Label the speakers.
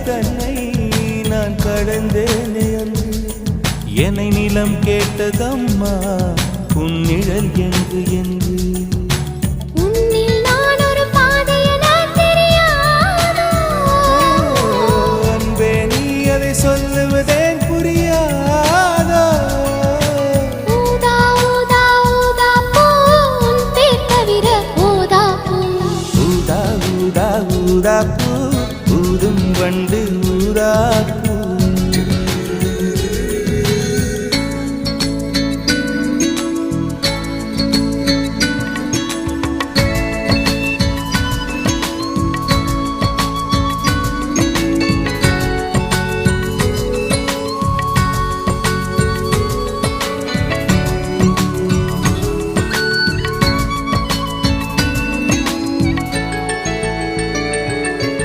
Speaker 1: தன்னை நான் கடந்தேனே அன்று என்னை நிலம் கேட்டதம்மா உன்னிழல் என்று என்று அன்பே நீ அதை சொல்லுவதேன் புரியாதோ ஊதா ஊதா பூ ஊதும் வண்டு ஊதா பூ